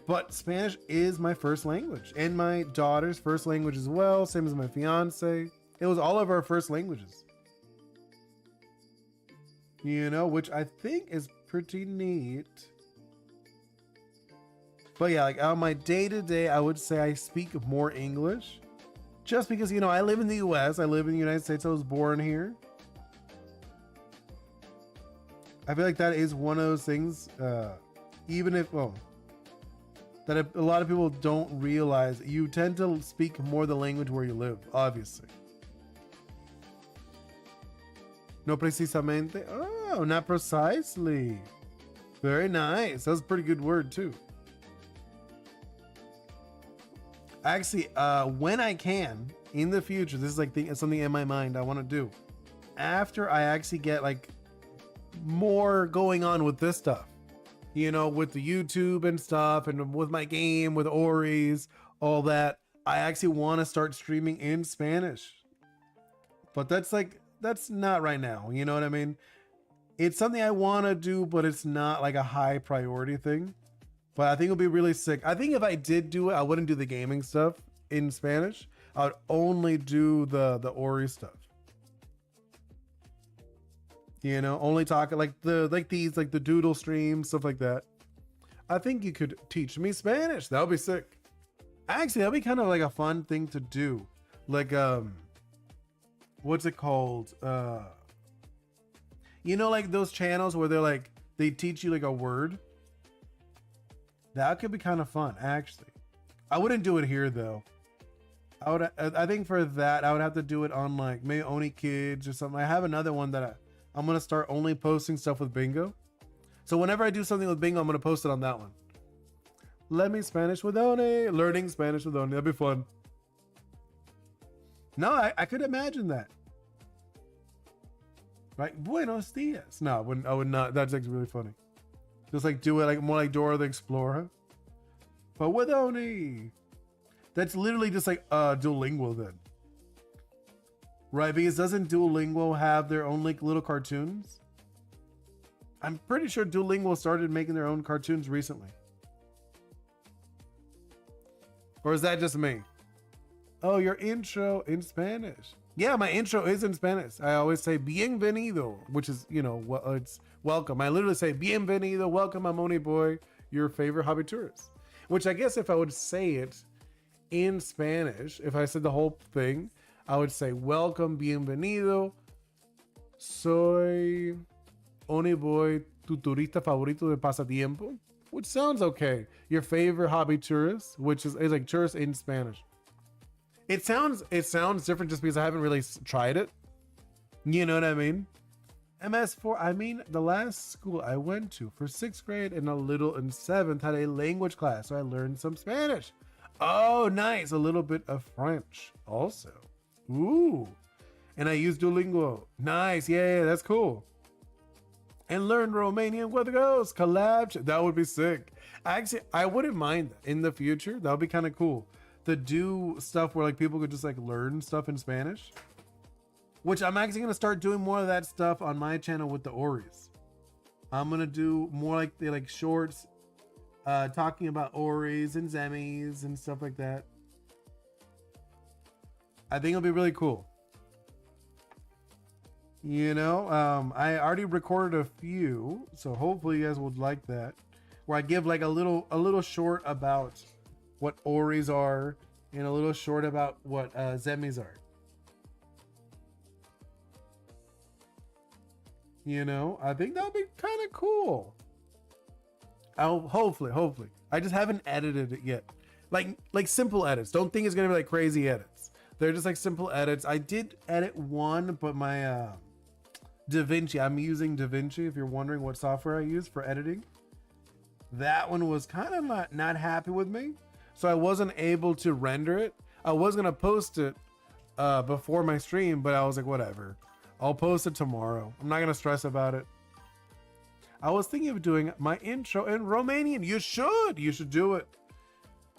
But Spanish is my first language and my daughter's first language as well. Same as my fiance. It was all of our first languages. You know, which I think is pretty neat. But yeah, like on my day to day, I would say I speak more English. Just because, you know, I live in the US. I live in the United States. I was born here. I feel like that is one of those things, even if, well, that a lot of people don't realize. You tend to speak more the language where you live, obviously. No precisamente. Oh, not precisely. Very nice. That's a pretty good word too. Actually, when I can, in the future, this is like something in my mind I want to do. After I actually get like more going on with this stuff. You know, with the YouTube and stuff, and with my game, with Ori's, all that. I actually want to start streaming in Spanish. But that's not right now. You know what I mean? It's something I want to do, but it's not like a high priority thing. But I think it'll be really sick. I think if I did do it, I wouldn't do the gaming stuff in Spanish. I would only do the Ori stuff. You know, only talk like the doodle streams, stuff like that. I think you could teach me Spanish. That would be sick. Actually, that'd be kind of like a fun thing to do. Like, what's it called? You know, like those channels where they're like, they teach you like a word. That could be kind of fun, actually. I wouldn't do it here though. I think for that, I would have to do it on like maybe Oni Kids or something. I have another one that I'm going to start only posting stuff with Bingo. So whenever I do something with Bingo, I'm going to post it on that one. Let me Spanish with Oni. Learning Spanish with Oni. That'd be fun. No, I could imagine that. Right? Buenos dias. No, I would not. That's actually really funny. Just like do it like more like Dora the Explorer. But with Oni. That's literally just like Duolingo then. Right? Because doesn't Duolingo have their own like little cartoons? I'm pretty sure Duolingo started making their own cartoons recently. Or is that just me? Oh, your intro in Spanish. Yeah, my intro is in Spanish. I always say bienvenido, which is, you know, it's welcome. I literally say bienvenido, welcome, I'm Oni Boi, your favorite hobby tourist. Which I guess if I would say it in Spanish, if I said the whole thing, I would say welcome, bienvenido, soy Oni Boi, tu turista favorito de pasatiempo, which sounds okay. Your favorite hobby tourist, which is like tourist in Spanish. It sounds different just because I haven't really tried it. You know what I mean? MS4, I mean, the last school I went to for 6th grade and a little in 7th had a language class, so I learned some Spanish. Oh, nice. A little bit of French also. Ooh. And I used Duolingo. Nice. Yeah, that's cool. And learn Romanian with the ghost. Collab. That would be sick. Actually, I wouldn't mind that in the future. That would be kind of cool to do stuff where like people could just like learn stuff in Spanish. Which I'm actually going to start doing more of that stuff on my channel with the Oris. I'm going to do more like the like shorts talking about Oris and Zemis and stuff like that. I think it'll be really cool. You know, I already recorded a few, so hopefully you guys would like that. Where I give like a little short about what Oris are and a little short about what Zemis are. You know, I think that'll be kind of cool. I'll hopefully. I just haven't edited it yet. Like simple edits. Don't think it's gonna be like crazy edits. They're just like simple edits. I did edit one, but my DaVinci, I'm using DaVinci if you're wondering what software I use for editing. That one was kind of not happy with me. So I wasn't able to render it. I was gonna post it before my stream, but I was like, whatever. I'll post it tomorrow. I'm not gonna stress about it. I was thinking of doing my intro in Romanian. You should do it.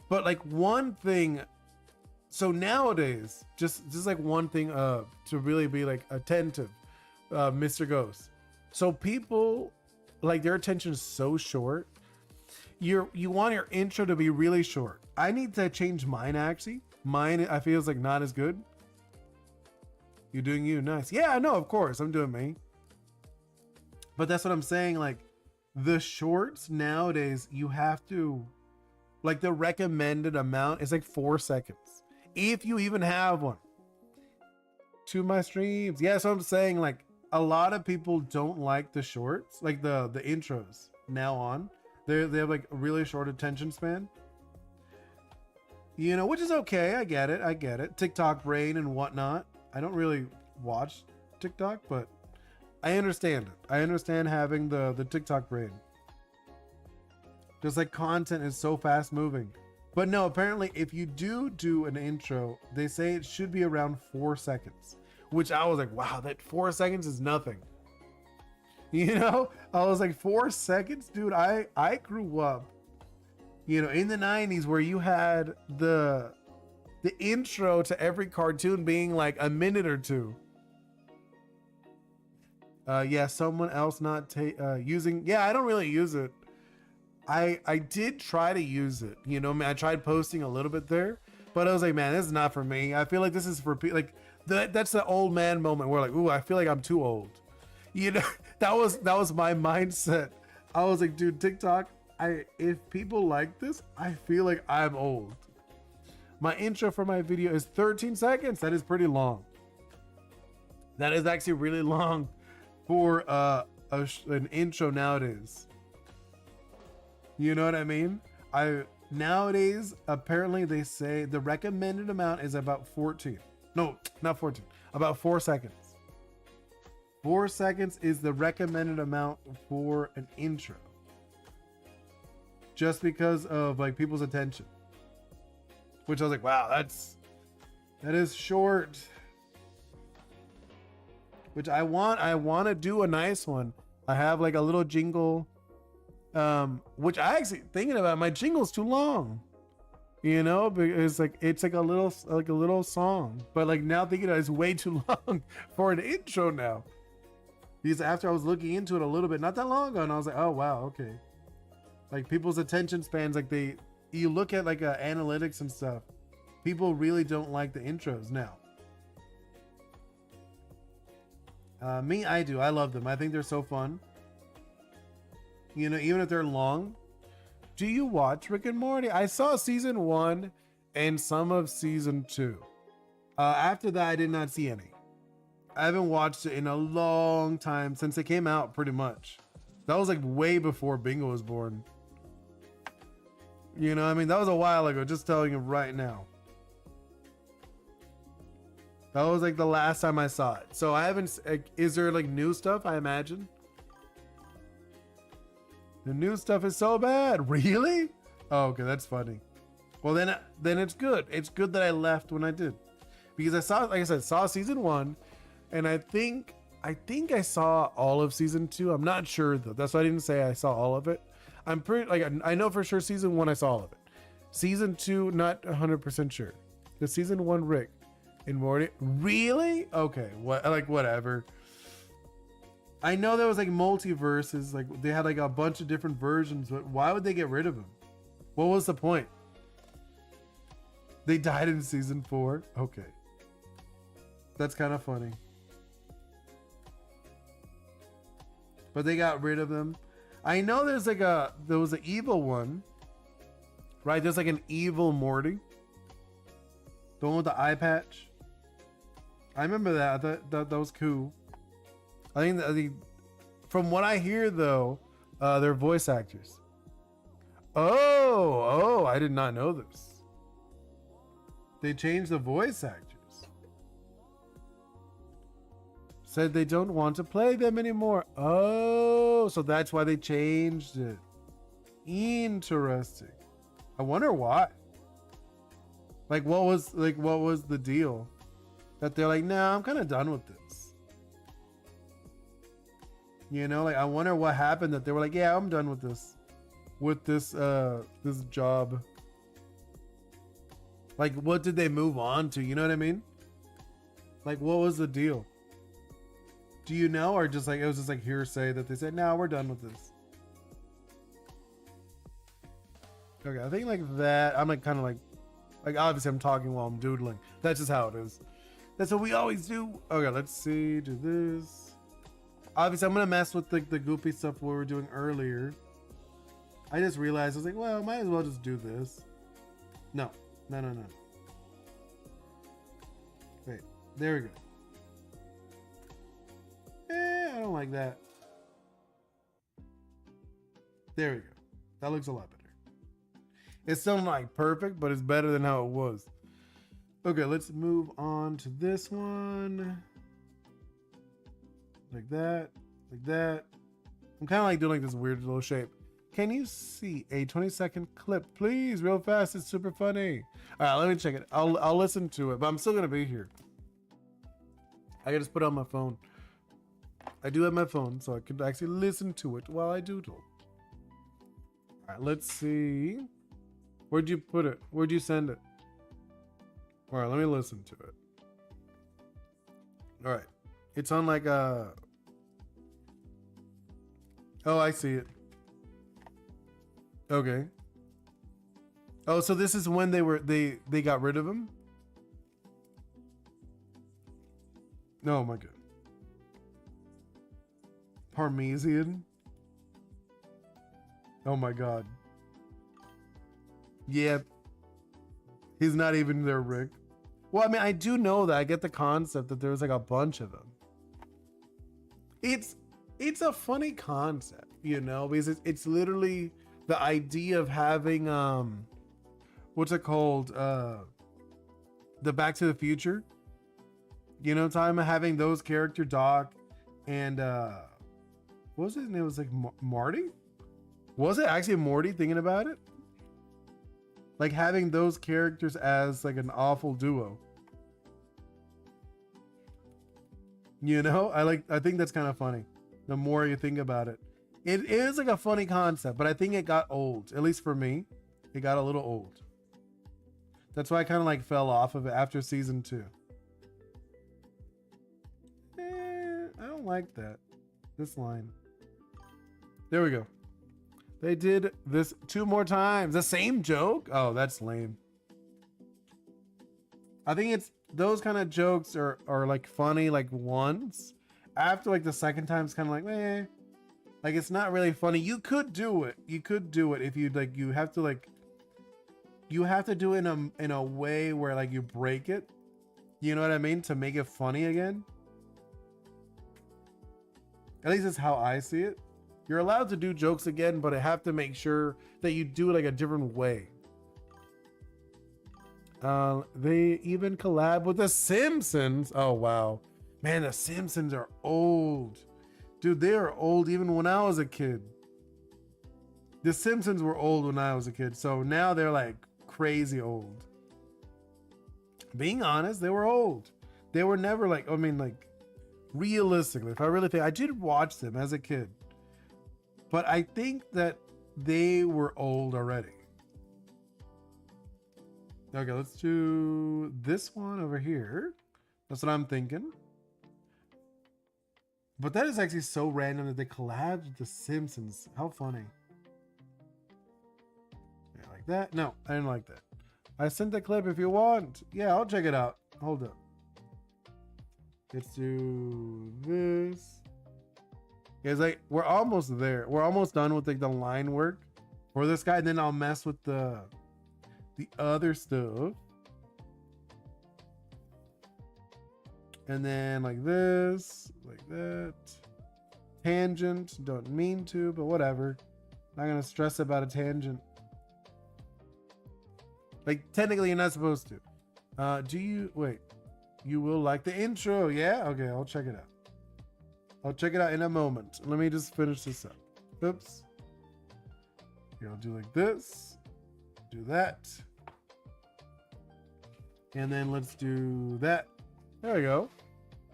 But like one thing, so nowadays, just like one thing to really be like attentive, Mr. Ghost. So people, like their attention is so short. You want your intro to be really short. I need to change mine actually. Mine I feel is like not as good. You're doing you, nice. Yeah, I know, of course, I'm doing me. But that's what I'm saying, like the shorts nowadays, you have to, like the recommended amount is like 4 seconds. If you even have one. To my streams. Yeah, so I'm saying like a lot of people don't like the shorts, like the intros now on. They have like a really short attention span. You know, which is okay, I get it. TikTok brain and whatnot. I don't really watch TikTok, but I understand it. I understand having the TikTok brain. Just like content is so fast moving. But no, apparently if you do an intro, they say it should be around 4 seconds. Which I was like, wow, that 4 seconds is nothing. You know? I was like, 4 seconds? Dude, I grew up, you know, in the 90s where you had the intro to every cartoon being like a minute or two. Yeah, someone else not using. Yeah, I don't really use it. I did try to use it. You know, I tried posting a little bit there, but I was like, man, this is not for me. I feel like this is for people. Like that's the old man moment where like, ooh, I feel like I'm too old. You know, that was my mindset. I was like, dude, TikTok, if people like this, I feel like I'm old. My intro for my video is 13 seconds. That is pretty long. That is actually really long for an intro nowadays. You know what I mean? Nowadays, apparently they say the recommended amount is about 14. No, not 14. About 4 seconds. 4 seconds is the recommended amount for an intro. Just because of like people's attention. Which I was like, wow, that is short. Which I want to do a nice one. I have like a little jingle. Which I actually thinking about, my jingle's too long. You know, because it's like a little song. But like now thinking it's way too long for an intro now. Because after I was looking into it a little bit, not that long ago, and I was like, oh wow, okay. Like people's attention spans, like you look at like analytics and stuff, people really don't like the intros now. Me, I do. I love them. I think they're so fun. You know, even if they're long. Do you watch Rick and Morty? I saw season 1 and some of season 2. After that, I did not see any. I haven't watched it in a long time, since it came out pretty much. That was like way before Bingo was born. You know, I mean, that was a while ago, just telling you right now. That was like the last time I saw it. So I haven't, is there like new stuff, I imagine? The new stuff is so bad. Really? Oh, okay, that's funny. Well, then it's good. It's good that I left when I did. Because I saw, like I said, saw season 1. And I think I saw all of season 2. I'm not sure though. That's why I didn't say I saw all of it. I'm pretty, like, I know for sure season 1 I saw all of it. Season 2, not 100% sure. The season 1 Rick and Morty. Really? Okay, whatever. I know there was like multiverses, like they had like a bunch of different versions, but why would they get rid of him? What was the point? They died in season 4. Okay. That's kind of funny. But they got rid of them. I know there was an evil one. Right? There's like an evil Morty. The one with the eye patch. I remember that. I thought that was cool. I think from what I hear though, they're voice actors. Oh, I did not know this. They changed the voice actors. Said they don't want to play them anymore. Oh, so that's why they changed it. Interesting. I wonder why. Like what was the deal? That they're like, nah, I'm kind of done with this. You know, like I wonder what happened that they were like, yeah, I'm done with this. With this this job. Like what did they move on to? You know what I mean? Like what was the deal? Do you know, or just like it was just like hearsay that they said, no, we're done with this. Okay, I think like that. I'm like kind of like obviously I'm talking while I'm doodling. That's just how it is. That's what we always do. Okay, let's see. Do this. Obviously, I'm gonna mess with the goopy stuff we were doing earlier. I just realized I was like, well, might as well just do this. No. Wait, there we go. I don't like that. There we go. That looks a lot better. It's still not like perfect, but it's better than how it was. Okay, let's move on to this one. Like that. Like that. I'm kind of like doing like this weird little shape. Can you see a 20-second clip, please? Real fast. It's super funny. All right, let me check it. I'll listen to it, but I'm still going to be here. I can just put it on my phone. I do have my phone, so I could actually listen to it while I doodle. All right, let's see. Where'd you put it? Where'd you send it? All right, let me listen to it. All right. It's on like a... Oh, I see it. Okay. Oh, so this is when they got rid of him? Oh my god. Parmesan. Oh my god. Yeah. He's not even there, Rick. Well, I mean, I do know that. I get the concept that there's like a bunch of them. It's a funny concept, you know, because it's literally the idea of having what's it called? The Back to the Future. You know, time of having those character Doc and what was his name? It was like Marty? Was it actually Morty, thinking about it? Like having those characters as like an awful duo. You know, I think that's kind of funny. The more you think about it, it is like a funny concept, but I think it got old. At least for me, it got a little old. That's why I kind of like fell off of it after season 2. I don't like that. This line. There we go. They did this 2 more times. The same joke? Oh, that's lame. I think it's those kind of jokes are like funny like once. After like the second time, it's kind of like, eh. Like it's not really funny. You could do it. You could do it if you like. You have to do it in a way where like you break it. You know what I mean? To make it funny again. At least that's how I see it. You're allowed to do jokes again, but I have to make sure that you do it like a different way. They even collab with The Simpsons. Oh, wow. Man, The Simpsons are old. Dude, they are old even when I was a kid. The Simpsons were old when I was a kid, so now they're like crazy old. Being honest, they were old. They were never like, I mean, like, realistically, if I really think, I did watch them as a kid. But I think that they were old already. Okay, let's do this one over here. That's what I'm thinking. But that is actually so random that they collabed with The Simpsons. How funny. Yeah, like that? No, I didn't like that. I sent the clip if you want. Yeah, I'll check it out. Hold up. Let's do this. Yeah, it's like we're almost there. We're almost done with like the line work for this guy, and then I'll mess with the other stuff. And then like this, like that. Tangent, don't mean to, but whatever. Not gonna stress about a tangent. Like technically you're not supposed to. Do you, wait, you will like the intro, yeah? Okay, I'll check it out. I'll check it out in a moment. Let me just finish this up. Oops. Here, I'll do like this. Do that. And then let's do that. There we go.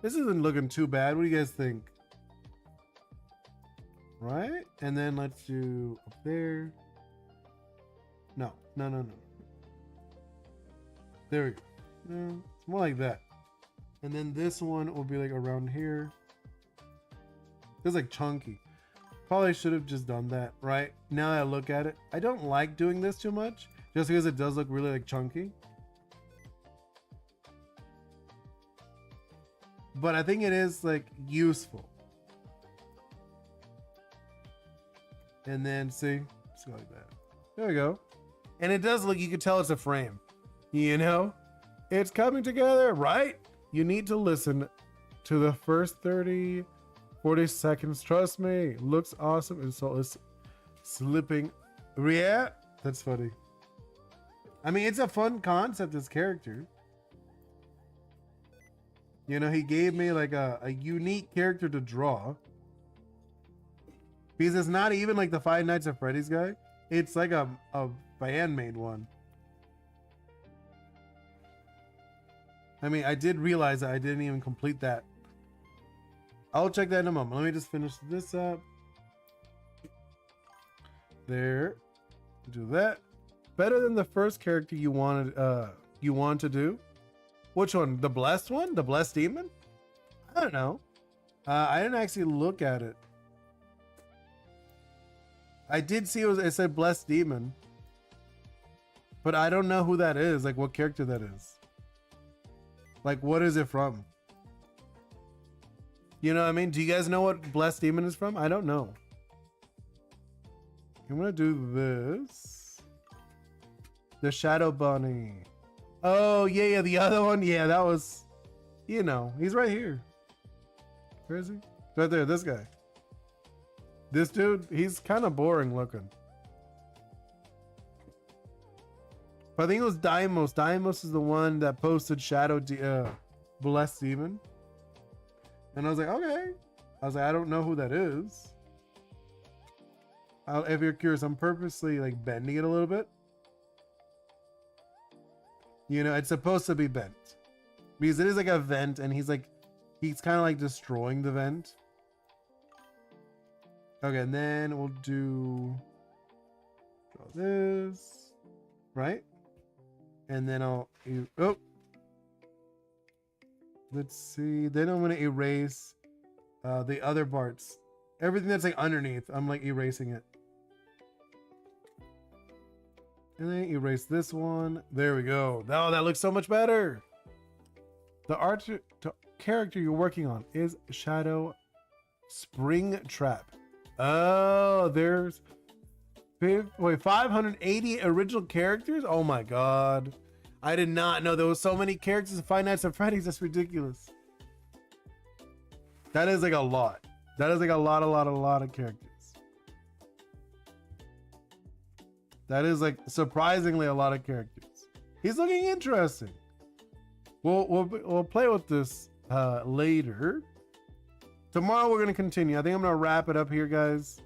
This isn't looking too bad. What do you guys think? Right? And then let's do up there. No. There we go. No, it's more like that. And then this one will be like around here. It's like chunky. Probably should have just done that, right? Now that I look at it, I don't like doing this too much, just because it does look really like chunky. But I think it is like useful. And then see, just go like that. There we go. And it does look, you can tell it's a frame. You know, it's coming together, right? You need to listen to the first 30, 40 seconds. Trust me, looks awesome. And so it's slipping. Yeah, that's funny. I mean, it's a fun concept, this character. You know, he gave me like a unique character to draw. Because it's not even like the Five Nights at Freddy's guy. It's like a fan-made one. I mean, I did realize that I didn't even complete that. I'll check that in a moment. Let me just finish this up. There. Do that. Better than the first character you wanted to do. Which one? The blessed one? The blessed demon? I don't know. I didn't actually look at it. I did see it said blessed demon. But I don't know who that is. Like what character that is. Like what is it from? You know what I mean? Do you guys know what blessed demon is from? I don't know. I'm gonna do this. The Shadow Bunny. Oh, yeah, the other one. Yeah, that was, you know, he's right here. Where is he? Right there, this guy. This dude, he's kind of boring looking. But I think it was Daimos. Daimos is the one that posted Blessed Demon. And I was like, okay. I was like, I don't know who that is. If you're curious, I'm purposely like bending it a little bit. You know, it's supposed to be bent. Because it is like a vent and he's kind of like destroying the vent. Okay, and then we'll do this, right? And then let's see. Then I'm gonna erase the other parts. Everything that's like underneath, I'm like erasing it. And then erase this one. There we go. Oh, that looks so much better. The character you're working on is Shadow Springtrap. Oh, there's 580 original characters. Oh my god, I did not know there was so many characters in Five Nights at Freddy's. That's ridiculous. That is like a lot. That is like a lot of characters. That is like surprisingly a lot of characters. He's looking interesting. We'll play with this later. Tomorrow we're gonna continue. I think I'm gonna wrap it up here, guys.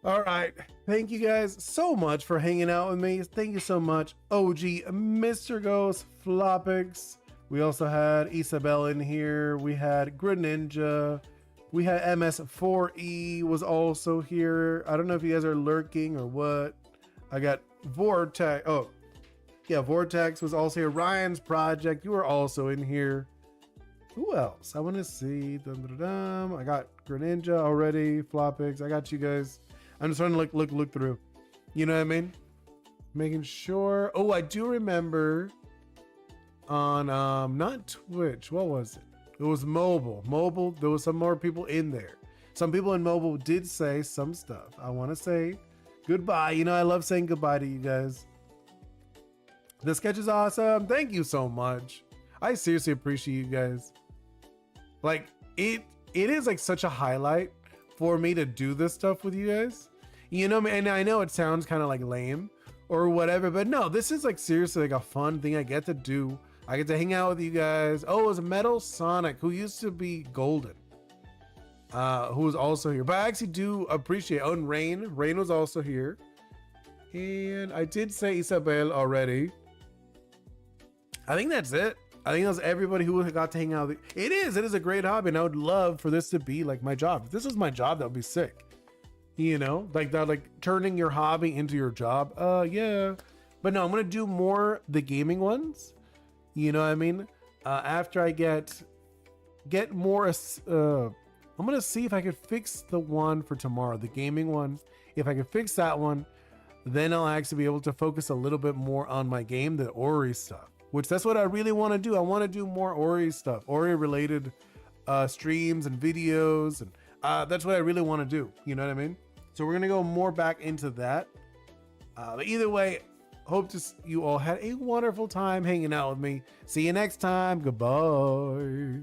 All right, thank you guys so much for hanging out with me. Thank you so much, OG Mr. Ghost, Flopix. We also had Isabel in here. We had Greninja. We had MS4E was also here. I don't know if you guys are lurking or what. I got Vortex. Oh, yeah, Vortex was also here. Ryan's Project, you were also in here. Who else? I want to see. I got Greninja already. Flopix. I got you guys. I'm just trying to look through. You know what I mean? Making sure. Oh, I do remember on not Twitch. What was it? It was mobile. Mobile. There was some more people in there. Some people in mobile did say some stuff. I want to say goodbye. You know, I love saying goodbye to you guys. The sketch is awesome. Thank you so much. I seriously appreciate you guys. Like it is like such a highlight for me to do this stuff with you guys. You know, and I know it sounds kind of like lame or whatever, but no, this is like seriously like a fun thing I get to do. I get to hang out with you guys. Oh, it was Metal Sonic, who used to be Golden, who was also here. But I actually do appreciate. Oh, and Rain was also here. And I did say Isabel already. I think that's it. I think that's everybody who got to hang out. It is a great hobby, and I would love for this to be like my job. If this was my job, that would be sick. You know, like that, like turning your hobby into your job. Yeah. But no, I'm gonna do more the gaming ones. You know what I mean? After I get more, I'm gonna see if I could fix the one for tomorrow, the gaming one. If I could fix that one, then I'll actually be able to focus a little bit more on my game, the Ori stuff. Which that's what I really want to do. I want to do more Ori stuff, Ori related streams and videos, and that's what I really want to do. You know what I mean? So we're gonna go more back into that. But either way, hope you all had a wonderful time hanging out with me. See you next time. Goodbye.